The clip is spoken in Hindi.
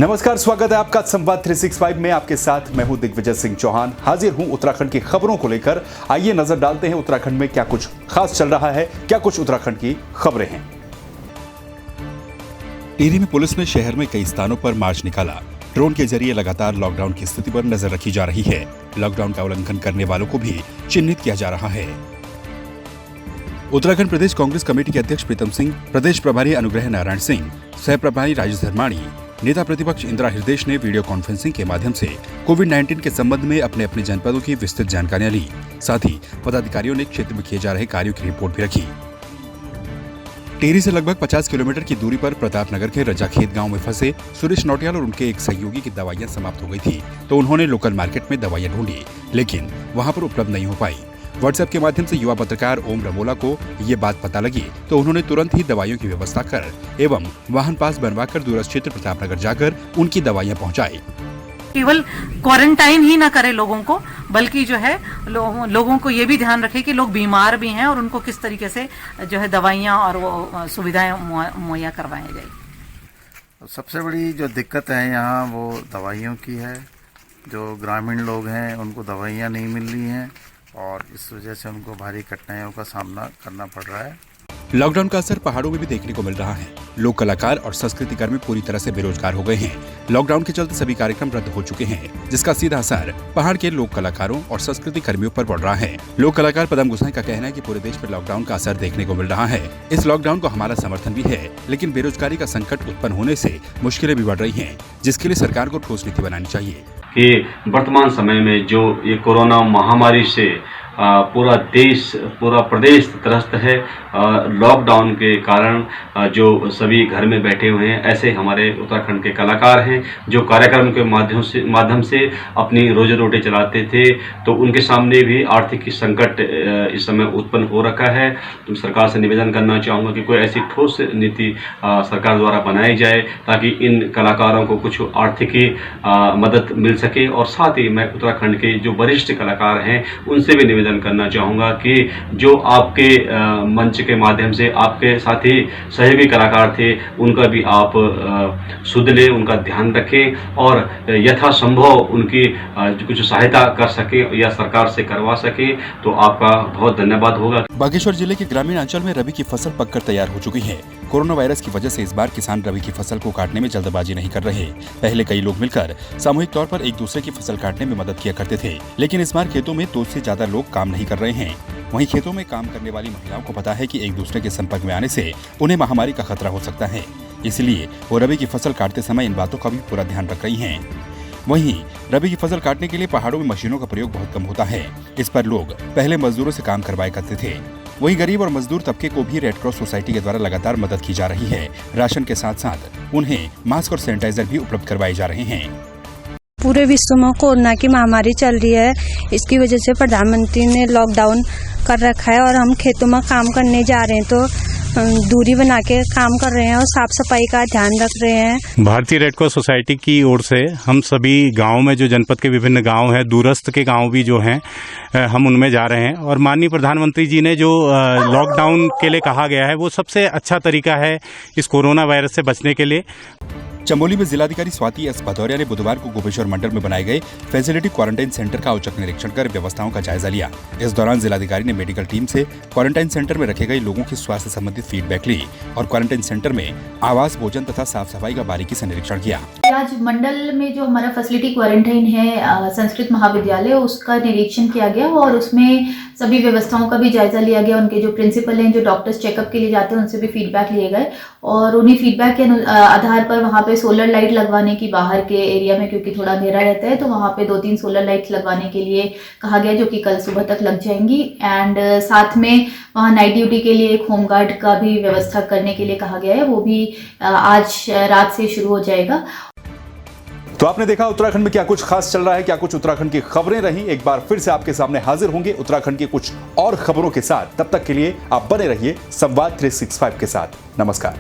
नमस्कार, स्वागत है आपका संवाद 365 में। आपके साथ मैं हूं दिग्विजय सिंह चौहान। हाजिर हूं उत्तराखंड की खबरों को लेकर। आइए नजर डालते हैं उत्तराखंड में क्या कुछ खास चल रहा है, क्या कुछ उत्तराखंड की खबरें हैं। टिहरी में पुलिस ने शहर में कई स्थानों पर मार्च निकाला। ड्रोन के जरिए लगातार लॉकडाउन की स्थिति पर नजर रखी जा रही है। लॉकडाउन का उल्लंघन करने वालों को भी चिन्हित किया जा रहा है। उत्तराखंड प्रदेश कांग्रेस कमेटी के अध्यक्ष प्रीतम सिंह, प्रदेश प्रभारी अनुग्रह नारायण सिंह, सह प्रभारी राजेश धर्माणी, नेता प्रतिपक्ष इंदिरा हृदयेश ने वीडियो कॉन्फ्रेंसिंग के माध्यम से कोविड-19 के संबंध में अपने अपने जनपदों की विस्तृत जानकारियां ली। साथ ही पदाधिकारियों ने क्षेत्र में किए जा रहे कार्यों की रिपोर्ट भी रखी। टिहरी से लगभग 50 किलोमीटर की दूरी पर प्रतापनगर के रजाखेत गांव में फंसे सुरेश नौटियाल और उनके एक सहयोगी की दवाइयां समाप्त हो गई थी, तो उन्होंने लोकल मार्केट में दवाइयां ढूंढी, लेकिन वहां पर उपलब्ध नहीं हो पाई। व्हाट्सएप के माध्यम से युवा पत्रकार ओम रमोला को ये बात पता लगी, तो उन्होंने तुरंत ही दवाइयों की व्यवस्था कर एवं वाहन पास बनवाकर दूरस्थ क्षेत्र प्रतापनगर जाकर उनकी दवाइयां पहुंचाई। केवल क्वारंटाइन ही ना करे लोगों को, बल्कि जो है लोगों को ये भी ध्यान रखे कि लोग बीमार भी हैं और उनको किस तरीके से जो है दवाइयां और वो सुविधाएं मुहैया करवाई जाए। सबसे बड़ी जो दिक्कत है यहाँ वो दवाइयों की है। जो ग्रामीण लोग हैं उनको दवाइयाँ नहीं मिल रही हैं और इस वजह से उनको भारी कठिनाइयों का सामना करना पड़ रहा है। लॉकडाउन का असर पहाड़ों में भी देखने को मिल रहा है। लोक कलाकार और संस्कृति कर्मी पूरी तरह से बेरोजगार हो गए हैं। लॉकडाउन के चलते सभी कार्यक्रम रद्द हो चुके हैं, जिसका सीधा असर पहाड़ के लोक कलाकारों और संस्कृति कर्मियों पर पड़ रहा है। लोक कलाकार पदम गुसाई का कहना है कि पूरे देश में लॉकडाउन का असर देखने को मिल रहा है। इस लॉकडाउन को हमारा समर्थन भी है, लेकिन बेरोजगारी का संकट उत्पन्न होने से मुश्किलें भी बढ़ रही हैं, जिसके लिए सरकार को ठोस नीति बनानी चाहिए। कि वर्तमान समय में जो ये कोरोना महामारी से पूरा देश, पूरा प्रदेश त्रस्त है। लॉकडाउन के कारण जो सभी घर में बैठे हुए हैं, ऐसे हमारे उत्तराखंड के कलाकार हैं जो कार्यक्रम के माध्यम से अपनी रोजी रोटी चलाते थे, तो उनके सामने भी आर्थिक संकट इस समय उत्पन्न हो रखा है। तो सरकार से निवेदन करना चाहूँगा कि कोई ऐसी ठोस नीति सरकार द्वारा बनाई जाए ताकि इन कलाकारों को कुछ आर्थिक मदद मिल सके। और साथ ही मैं उत्तराखंड के जो वरिष्ठ कलाकार हैं उनसे भी निवेदन करना चाहूँगा कि जो आपके मंच के माध्यम से आपके साथ ही सहयोगी कलाकार थे, उनका भी आप सुध लें, उनका ध्यान रखें और यथासंभव उनकी कुछ सहायता कर सकें या सरकार से करवा सकें, तो आपका बहुत धन्यवाद होगा। बागेश्वर जिले के ग्रामीण अंचल में रबी की फसल पककर तैयार हो चुकी है। कोरोना वायरस की वजह से इस बार किसान रबी की फसल को काटने में जल्दबाजी नहीं कर रहे। पहले कई लोग मिलकर सामूहिक तौर पर एक दूसरे की फसल काटने में मदद किया करते थे, लेकिन इस बार खेतों में 2 से ज्यादा लोग काम नहीं कर रहे हैं। वहीं खेतों में काम करने वाली महिलाओं को पता है कि एक दूसरे के संपर्क में आने से उन्हें महामारी का खतरा हो सकता है, इसलिए वो रबी की फसल काटते समय इन बातों का भी पूरा ध्यान रख रही हैं। वहीं रबी की फसल काटने के लिए पहाड़ों में मशीनों का प्रयोग बहुत कम होता है। इस पर लोग पहले मजदूरों से काम करवाया करते थे। वहीं गरीब और मजदूर तबके को भी रेड क्रॉस सोसाइटी के द्वारा लगातार मदद की जा रही है। राशन के साथ साथ उन्हें मास्क और सैनिटाइजर भी उपलब्ध करवाए जा रहे हैं। पूरे विश्व में कोरोना की महामारी चल रही है, इसकी वजह से प्रधानमंत्री ने लॉकडाउन कर रखा है और हम खेतों में काम करने जा रहे हैं तो दूरी बना के काम कर रहे हैं और साफ सफाई का ध्यान रख रहे हैं। भारतीय रेड क्रॉस सोसाइटी की ओर से हम सभी गांव में, जो जनपद के विभिन्न गांव हैं, दूरस्थ के गांव भी जो हैं, हम उनमें जा रहे हैं। और माननीय प्रधानमंत्री जी ने जो लॉकडाउन के लिए कहा गया है वो सबसे अच्छा तरीका है इस कोरोना वायरस से बचने के लिए। चमोली में जिलाधिकारी स्वाति एस भदौरिया ने बुधवार को गोपेश्वर मंडल में बनाए गए फैसिलिटी क्वारंटाइन सेंटर का औचक निरीक्षण कर व्यवस्थाओं का जायजा लिया। इस दौरान जिलाधिकारी ने मेडिकल टीम से क्वारंटाइन सेंटर में रखे गए लोगों की स्वास्थ्य संबंधित फीडबैक ली और क्वारंटाइन सेंटर में आवास, भोजन तथा साफ सफाई का बारीकी से निरीक्षण किया। आज मंडल में जो हमारा फैसिलिटी क्वारंटाइन है संस्कृत महाविद्यालय, उसका निरीक्षण किया गया और उसमें सभी व्यवस्थाओं का भी जायजा लिया गया। उनके जो प्रिंसिपल हैं, जो डॉक्टर्स चेकअप के लिए जाते हैं, उनसे भी फीडबैक लिए गए और उन्हीं फीडबैक के आधार पर वहाँ पे सोलर लाइट लगवाने की, बाहर के एरिया में क्योंकि थोड़ा अंधेरा रहता है तो वहाँ पे 2-3 सोलर लाइट लगवाने के लिए कहा गया, जो कि कल सुबह तक लग जाएंगी। एंड साथ में वहाँ नाइट ड्यूटी के लिए एक होमगार्ड का भी व्यवस्था करने के लिए कहा गया है, वो भी आज रात से शुरू हो जाएगा। तो आपने देखा उत्तराखंड में क्या कुछ खास चल रहा है, क्या कुछ उत्तराखंड की खबरें रही। एक बार फिर से आपके सामने हाजिर होंगे उत्तराखंड की कुछ और खबरों के साथ। तब तक के लिए आप बने रहिए संवाद 365 के साथ। नमस्कार।